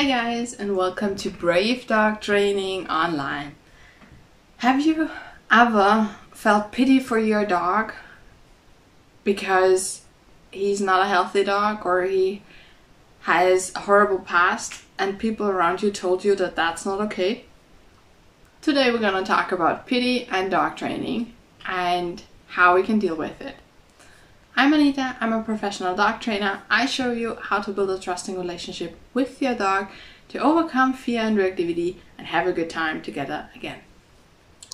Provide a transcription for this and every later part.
Hi guys, and welcome to Brave Dog Training Online. Have you ever felt pity for your dog because he's not a healthy dog or he has a horrible past and people around you told you that that's not okay? Today we're going to talk about pity and dog training and how we can deal with it. I'm Anita, I'm a professional dog trainer. I show you how to build a trusting relationship with your dog to overcome fear and reactivity and have a good time together again.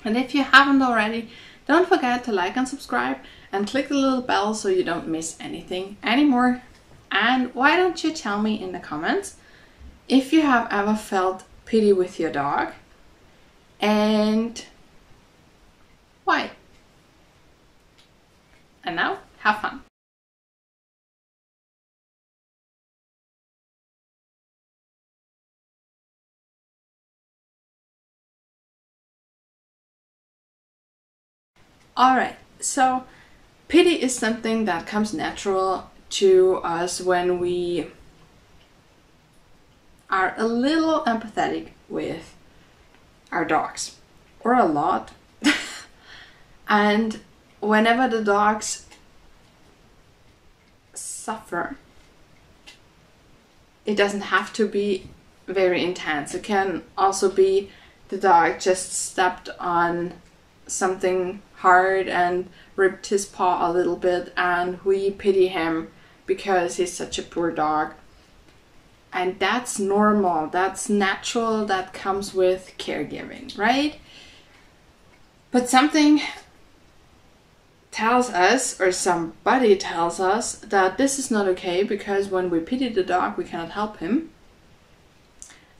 And if you haven't already, don't forget to like and subscribe and click the little bell so you don't miss anything anymore. And why don't you tell me in the comments if you have ever felt pity with your dog and why? And now, have fun. Alright, so pity is something that comes natural to us when we are a little empathetic with our dogs, or a lot. And whenever the dogs suffer, it doesn't have to be very intense. It can also be the dog just stepped on something hard and ripped his paw a little bit and we pity him because he's such a poor dog. And that's normal, that's natural, that comes with caregiving, right? But something tells us, or somebody tells us, that this is not okay because when we pity the dog we cannot help him.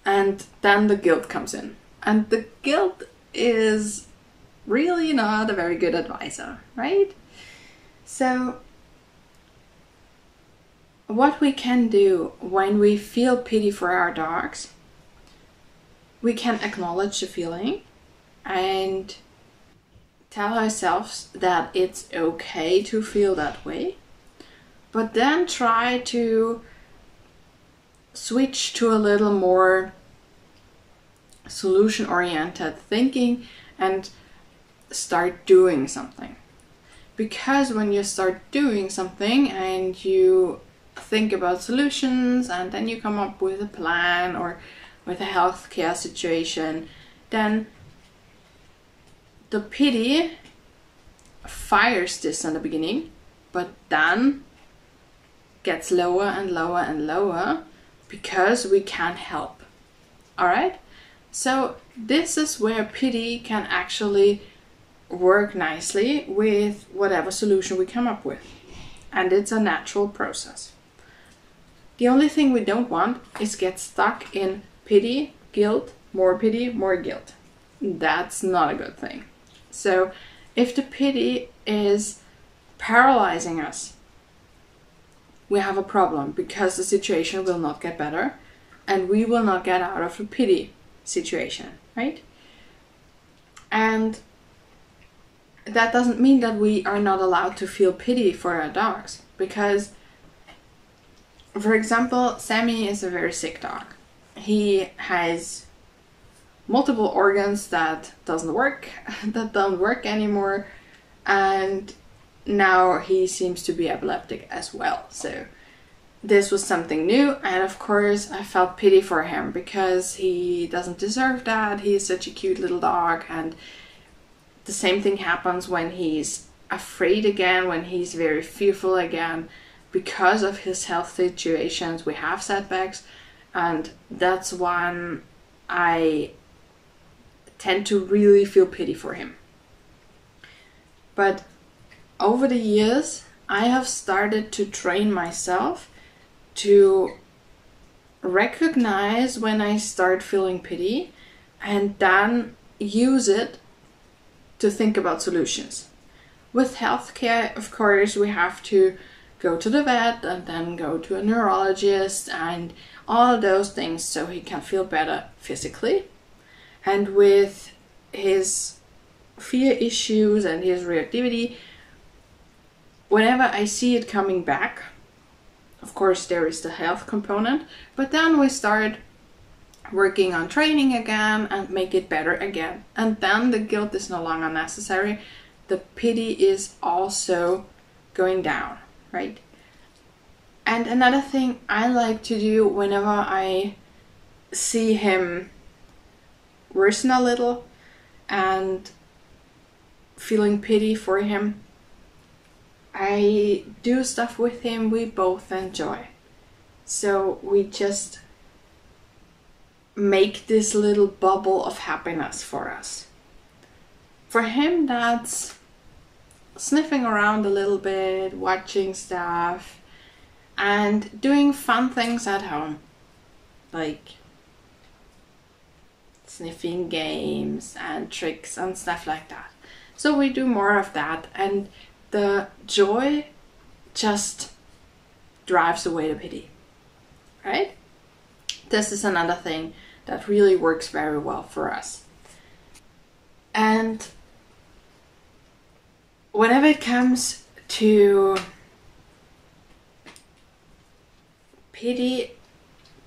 And then the guilt comes in. And the guilt is really not a very good advisor, right? So what we can do when we feel pity for our dogs, we can acknowledge the feeling and tell ourselves that it's okay to feel that way, but then try to switch to a little more solution-oriented thinking and start doing something. Because when you start doing something and you think about solutions and then you come up with a plan or with a healthcare situation, then the pity fires this in the beginning, but then gets lower and lower and lower because we can't help. Alright? So this is where pity can actually work nicely with whatever solution we come up with. And it's a natural process. The only thing we don't want is get stuck in pity, guilt, more guilt. That's not a good thing. So if the pity is paralyzing us, we have a problem because the situation will not get better and we will not get out of the pity situation, right? And that doesn't mean that we are not allowed to feel pity for our dogs, because, for example, Sammy is a very sick dog. He has multiple organs that don't work anymore, and now he seems to be epileptic as well. So this was something new, and of course I felt pity for him because he doesn't deserve that. He is such a cute little dog, and the same thing happens when he's afraid again, when he's very fearful again. Because of his health situations, we have setbacks, and that's when I tend to really feel pity for him. But over the years, I have started to train myself to recognize when I start feeling pity and then use it to think about solutions. With healthcare, of course, we have to go to the vet and then go to a neurologist and all of those things so he can feel better physically. And with his fear issues and his reactivity, whenever I see it coming back, of course there is the health component, but then we start working on training again and make it better again. And then the guilt is no longer necessary. The pity is also going down, right? And another thing I like to do whenever I see him worsen a little and feeling pity for him, I do stuff with him we both enjoy. So we just make this little bubble of happiness for us. For him, that's sniffing around a little bit, watching stuff, and doing fun things at home, like sniffing games and tricks and stuff like that. So we do more of that, and the joy just drives away the pity, right? This is another thing that really works very well for us. And whenever it comes to pity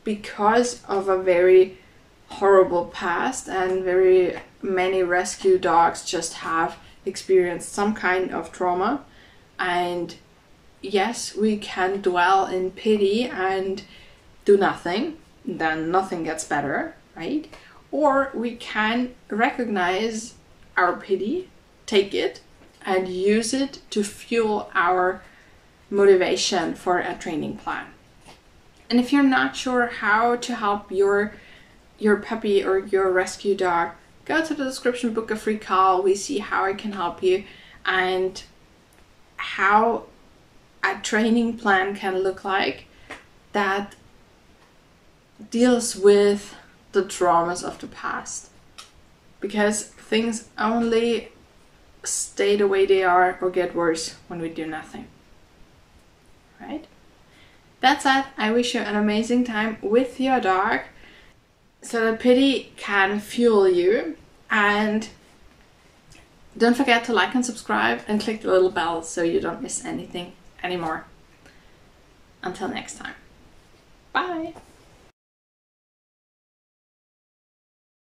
because of a very horrible past, and very many rescue dogs just have experienced some kind of trauma, and yes, we can dwell in pity and do nothing, then nothing gets better, right? Or we can recognize our pity, take it, and use it to fuel our motivation for a training plan. And if you're not sure how to help your puppy or your rescue dog, go to the description, book a free call. We see how I can help you and how a training plan can look like that deals with the traumas of the past. Because things only stay the way they are or get worse when we do nothing. Right? That's it. I wish you an amazing time with your dog, so that pity can fuel you. And don't forget to like and subscribe and click the little bell so you don't miss anything anymore. Until next time. Bye!